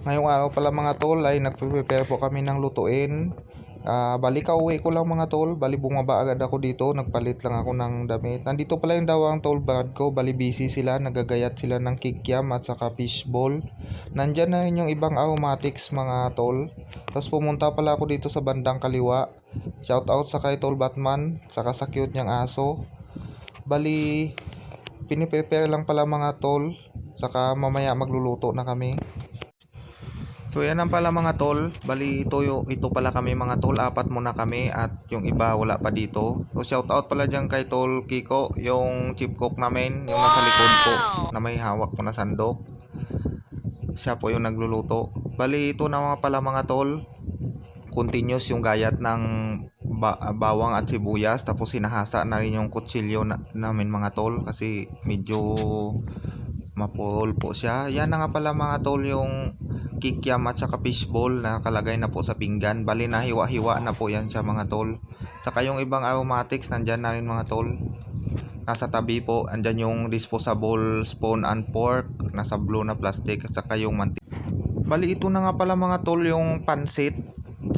Ngayong araw pala mga tol ay nagpe-prepare po kami ng lutuin. Bali kauwi ko lang mga tol, bali bumaba agad ako dito, nagpalit lang ako ng damit. Nandito pala yung dawang tol brad ko, bali busy sila, nagagayat sila ng kikiam at saka fishball. Nandyan na rin yung ibang aromatics mga tol. Tapos pumunta pala ako dito sa bandang kaliwa. Shout out sa kay Tol Batman, saka sa cute niyang aso. Bali, piniprepare lang pala mga tol, saka mamaya magluluto na kami. So yan ang pala mga tol, bali ito pala kami mga tol, apat muna kami at yung iba wala pa dito. So shout out pala dyan kay Tol Kiko, yung chief cook namin, yung nasa likod ko na may hawak ko na sandok. Siya po yung nagluluto. Bali ito na mga pala mga tol, continuous yung gayat ng bawang at sibuyas, tapos sinahasa na rin yung kutsilyo namin mga tol kasi medyo mapul po siya. Yan na nga pala mga tol yung kikiam at saka fishball na kalagay na po sa pinggan. Bali na hiwa-hiwa na po yan siya mga tol. Saka yung ibang aromatics nandyan na rin mga tol. Nasa tabi po, andyan yung disposable spoon and fork, nasa blue na plastic, at saka yung mantika. Bali ito na nga pala mga tol yung pansit,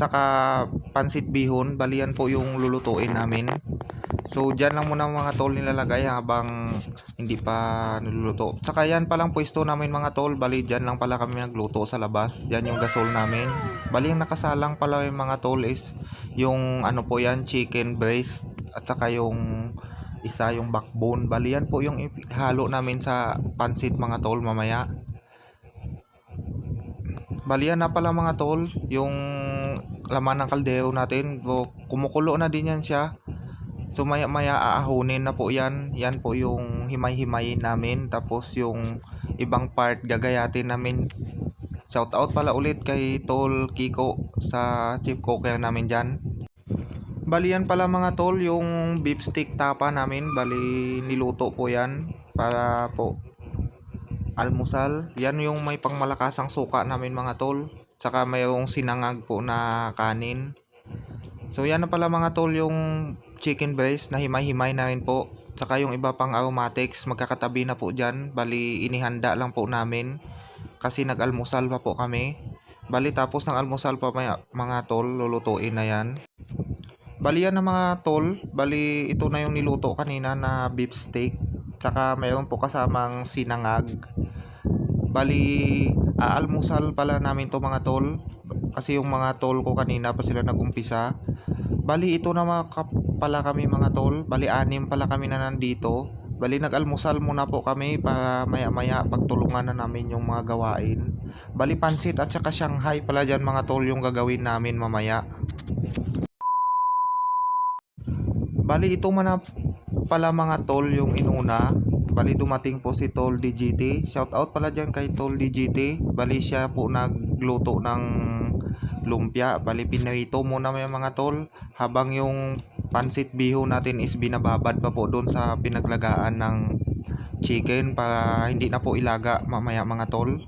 saka pansit bihon. Bali yan po yung lulutuin namin. So dyan lang muna mga tol nilalagay habang hindi pa niluluto. Tsaka yan palang pwesto namin mga tol. Bali dyan lang pala kami nagluto sa labas. Yan yung gasol namin. Bali yung nakasalang pala yung mga tol is yung ano po yan, chicken breast at saka yung isa yung backbone. Bali yan po yung halo namin sa pansit mga tol mamaya. Bali yan na pala mga tol yung laman ng kaldero natin. Kumukulo na din yan siya. So maya maya aahunin na po yan. Yan po yung himay-himayin namin. Tapos yung ibang part gagayatin namin. Shout out pala ulit kay Tol Kiko sa chief cooker namin dyan. Bali yan pala mga tol yung beef stick tapa namin. Bali niluto po yan para po almusal. Yan yung may pangmalakasang suka namin mga tol. Saka mayroong sinangag po na kanin. So yan na pala mga tol yung chicken breast na himay-himay na rin po. Saka yung iba pang aromatics magkakatabi na po dyan. Bali inihanda lang po namin kasi nag-almusal pa po kami. Bali tapos ng almusal pa mga tol, lulutuin na yan. Bali yan na mga tol. Bali ito na yung niluto kanina na beef steak. Saka mayroon po kasamang sinangag. Bali aalmusal pala namin to mga tol. Kasi yung mga tol ko kanina pa sila nagumpisa. Bali ito na pala kami mga tol. Bali anim pala kami na nandito. Bali nag-almusal muna po kami para maya maya pagtulungan na namin yung mga gawain. Bali pansit at saka Shanghai pala dyan mga tol yung gagawin namin mamaya. Bali ito man pala mga tol yung inuna. Bali dumating po si Tol DGT. Shout out pala dyan kay Tol DGT. Bali siya po nagluto ng lumpia. Bali pinarito muna may mga tol habang yung pansit bihon natin is binababad pa po doon sa pinaglagaan ng chicken para hindi na po ilaga mamaya mga tol.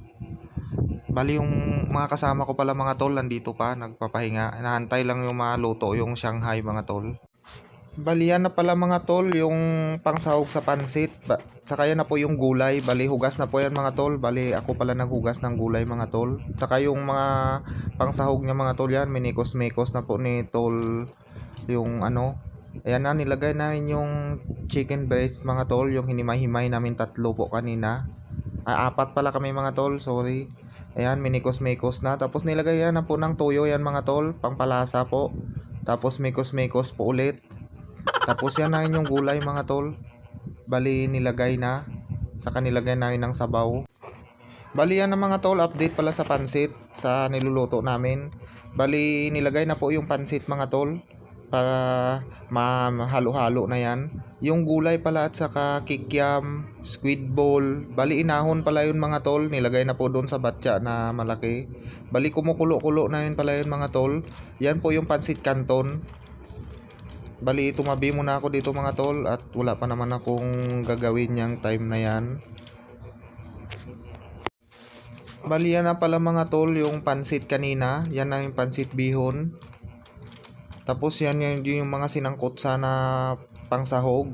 Bali yung mga kasama ko pala mga tol nandito pa nagpapahinga. Nahantay lang yung maluto yung Shanghai mga tol. Bali yan na pala mga tol yung pangsahog sa pansit. Saka yan na po yung gulay. Bali hugas na po yan mga tol. Bali ako pala naghugas ng gulay mga tol. Saka yung mga pangsahog niya mga tol yan. Minikos-mikos na po ni tol yung ano. Ayan na nilagay na yung chicken breast mga tol. Yung hinimay-himay namin tatlo po kanina. Apat pala kami mga tol. Sorry. Ayan minikos-mikos na. Tapos nilagay yan na po ng toyo yan mga tol. Pangpalasa po. Tapos mikos-mikos po ulit. Tapos yan na yung gulay mga tol. Bali nilagay na. Saka nilagay na rin ng sabaw. Bali yan na mga tol. Update pala sa pansit. Sa niluluto namin. Bali nilagay na po yung pansit mga tol. Para mahalo-halo na yan. Yung gulay pala at saka kikiam, squid ball. Bali inahon pala yun mga tol. Nilagay na po doon sa batya na malaki. Bali kumukulo-kulo na yun pala yun mga tol. Yan po yung pansit canton. Bali tumabi muna ako dito mga tol at wala pa naman akong gagawin yung time na yan. Bali yan na pala mga tol yung pansit kanina. Yan na yung pansit bihon. Tapos yan yung mga sinangkot sana pangsahog.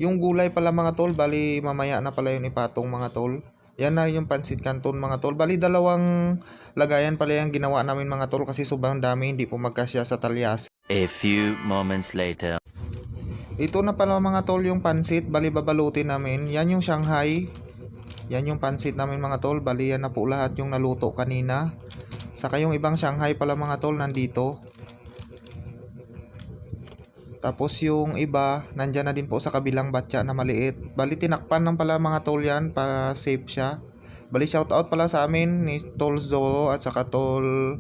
Yung gulay pala mga tol. Bali mamaya na pala yung ipatong mga tol. Yan na yung pansit canton mga tol. Bali dalawang lagayan pala yung ginawa namin mga tol kasi sobrang dami, hindi po magkasya sa talyas. A few moments later. Ito na pala mga tol yung pansit, bali babalutin namin. Yan yung Shanghai. Yan yung pansit namin mga tol, bali yan na po lahat yung naluto kanina. Saka yung ibang Shanghai pala mga tol nandito. Tapos yung iba, nandyan na din po sa kabilang batya na maliit. Bali tinakpan lang pala mga tol yan para safe siya. Bali shoutout pala sa amin ni Tol Zoro at saka Tol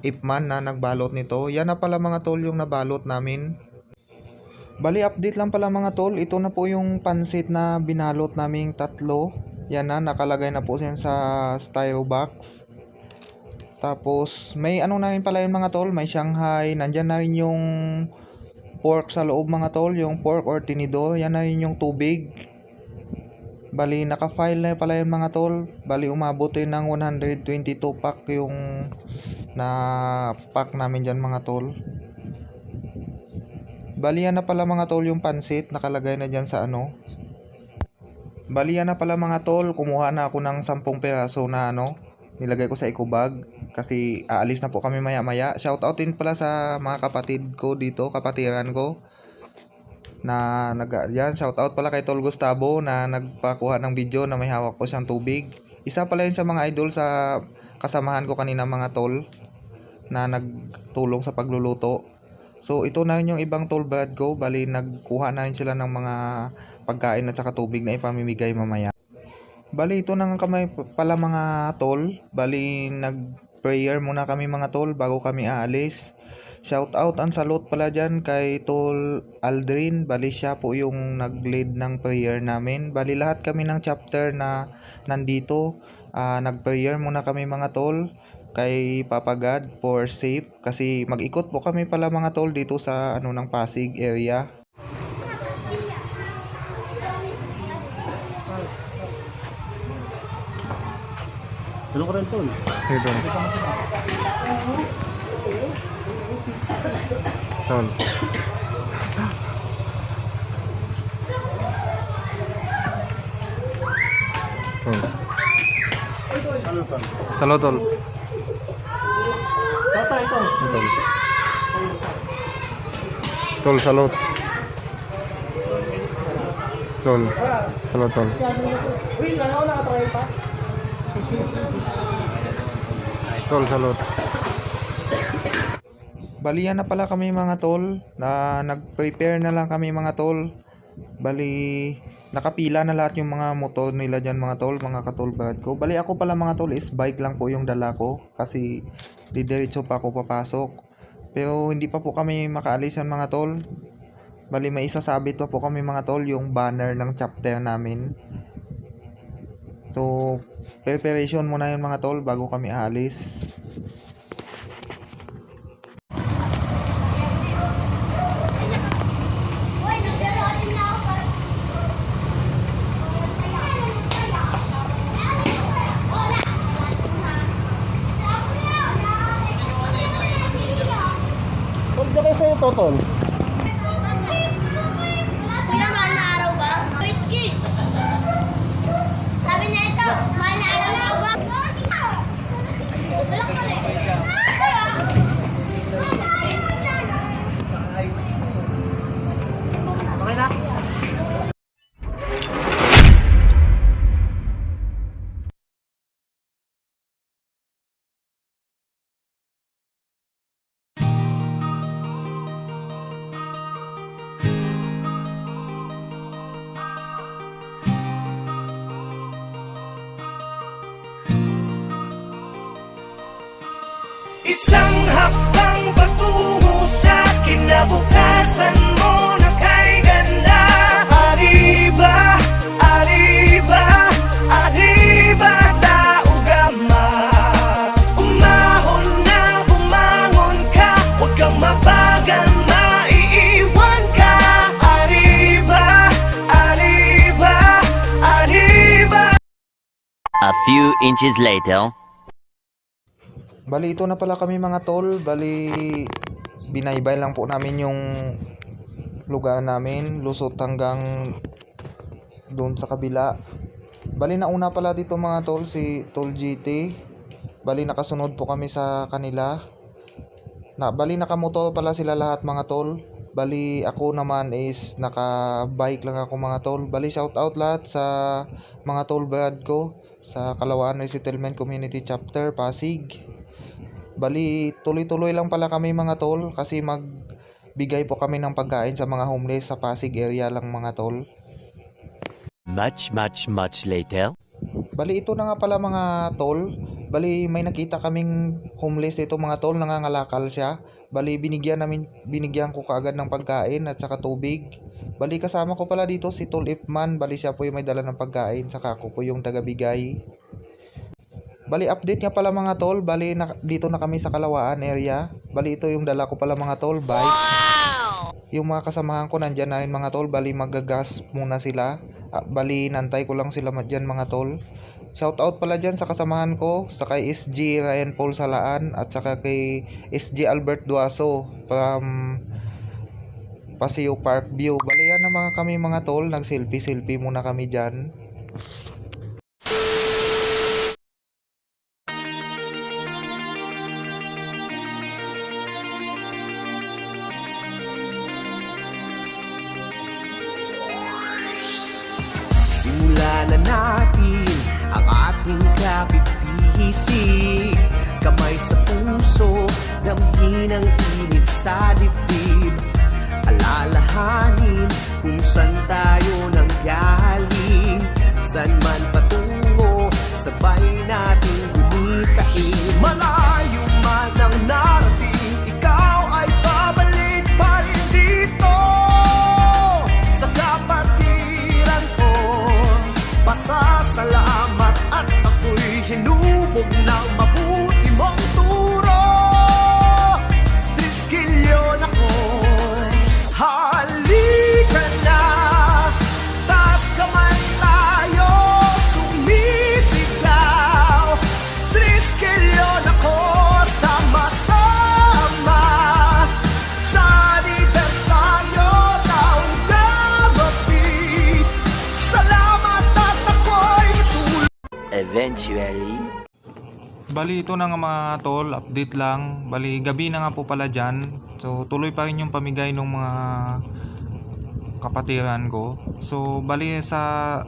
Ipman na nagbalot nito. Yan na pala mga tol yung nabalot namin. Bali update lang pala mga tol, ito na po yung pansit na binalot naming tatlo. Yan na, nakalagay na po yan sa styro box. Tapos may ano na rin pala yun mga tol, may Shanghai, nandyan na rin yung pork sa loob mga tol, yung pork or tinidor, yan na rin yung tubig. Bali naka-file na pala yun mga tol, bali umabot din ng 122 pack yung na pack namin dyan mga tol. Bali yan na pala mga tol yung pansit, nakalagay na dyan sa ano. Bali yan na pala mga tol, kumuha na ako ng 10 peraso na ano, nilagay ko sa eco bag kasi aalis na po kami maya maya. Shoutout din pala sa mga kapatid ko dito, kapatiran ko na yan, shoutout pala kay Tol Gustavo na nagpakuha ng video na may hawak po siyang tubig. Isa pala yun sa mga idol sa kasamahan ko kanina mga tol na nagtulong sa pagluluto. So ito na yun yung ibang tol brad ko, bali nagkuha na yun sila ng mga pagkain at saka tubig na ipamimigay mamaya. Bali ito na nga kami pala mga tol, bali nag-prayer muna kami mga tol bago kami aalis. Shout out ang salute pala dyan kay Tol Aldrin, bali siya po yung nag-lead ng prayer namin. Bali lahat kami ng chapter na nandito, nag-prayer muna kami mga tol kay Papa God for safe kasi mag-ikot po kami pala mga tol dito sa ano ng Pasig area. Ano ko rin tol? Ito. Tol. Ano tol? Salo tol. Tata ito. Tol. Tol salot. Tol. Salot tol. Uy, ano nakatry pa? Tol salot. Bali yan na pala kami mga tol, na nag-prepare na lang kami mga tol. Bali nakapila na lahat yung mga motor nila dyan mga tol, mga katol brad ko. Bali ako pala mga tol is bike lang po yung dala ko kasi didiretso pa ako papasok. Pero hindi pa po kami makaalisan mga tol. Bali may isasabit pa po kami mga tol, yung banner ng chapter namin. So preparation muna yun mga tol bago kami aalis. Huwag na kayo sa'yo to tol. Kuya, mahal na araw ba? Whiskey! Sabi niya ito, mahal na araw daw ba? Wala ka rin. Okay na? Isang hakbang patungo sa kinabukasan mo na kay ganda. Arriba, arriba, arriba, taugama. Umahon na, bumangon ka, huwag kang mabagal, maiiwan ka. Arriba, arriba, arriba. A few inches later. Bali ito na pala kami mga tol, bali binaybay lang po namin yung lugar namin, lusot hanggang doon sa kabila. Bali nauna pala dito mga tol si Tol GT. Bali nakasunod po kami sa kanila. Bali nakamotor pala sila lahat mga tol. Bali ako naman is naka-bike lang ako mga tol. Bali shout out lahat sa mga tol brad ko sa Kalawaan Resettlement Community Chapter Pasig. Bali tuloy-tuloy lang pala kami mga tol kasi magbigay po kami ng pagkain sa mga homeless sa Pasig area lang mga tol. Much later. Bali ito na nga pala mga tol. Bali may nakita kaming homeless dito mga tol, nangangalakal siya. Bali binigyan ko kaagad ng pagkain at saka tubig. Bali kasama ko pala dito si Tol Ipman. Bali siya po yung may dala ng pagkain, saka ako po yung tagabigay. Bali update nga pala mga tol. Bali dito na kami sa Kalawaan area. Bali ito yung dala ko pala mga tol, bike. Yung mga kasamahan ko nandyan na rin mga tol. Bali magagas muna sila. Bali nantay ko lang sila dyan mga tol. Shout out pala dyan sa kasamahan ko, sa kay SG Ryan Paul Salaan at saka kay SG Albert Duaso from Paseo Park View. Bali yan na mga kami mga tol, nag selfie muna kami dyan. Simulan na natin ang ating kapit-bisig. Kamay sa puso, damhin ang init sa dibdib. Alalahanin kung saan tayo nanggaling. Saan man patungo, sabay natin gumitain. Malayo man ang narating, ikaw ay babalik pa rin dito. Sa kapatiran ko, pasasalamat at ako'y hinubog ng mabuti mong turo. Triskilyon ako, halika na, taas kamay tayo, sumisigaw. Triskilyon ako, sama-sama, sa anibersaryo taong gabi. Salamat at ako'y Eventually. Bali ito na nga mga tol, update lang. Bali gabi na nga po pala dyan. So tuloy pa rin yung pamigay ng mga kapatiran ko. So bali sa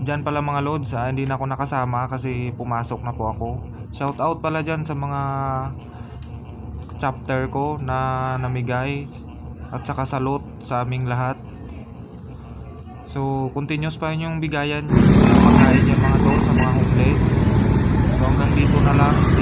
dyan pala mga loads, hindi na ako nakasama kasi pumasok na po ako. Shout out pala dyan sa mga chapter ko na namigay at saka salute sa aming lahat. So continuous pa rin yung bigayan ng pagkain dyan mga tol sa mga homeless. So hanggang dito na lang.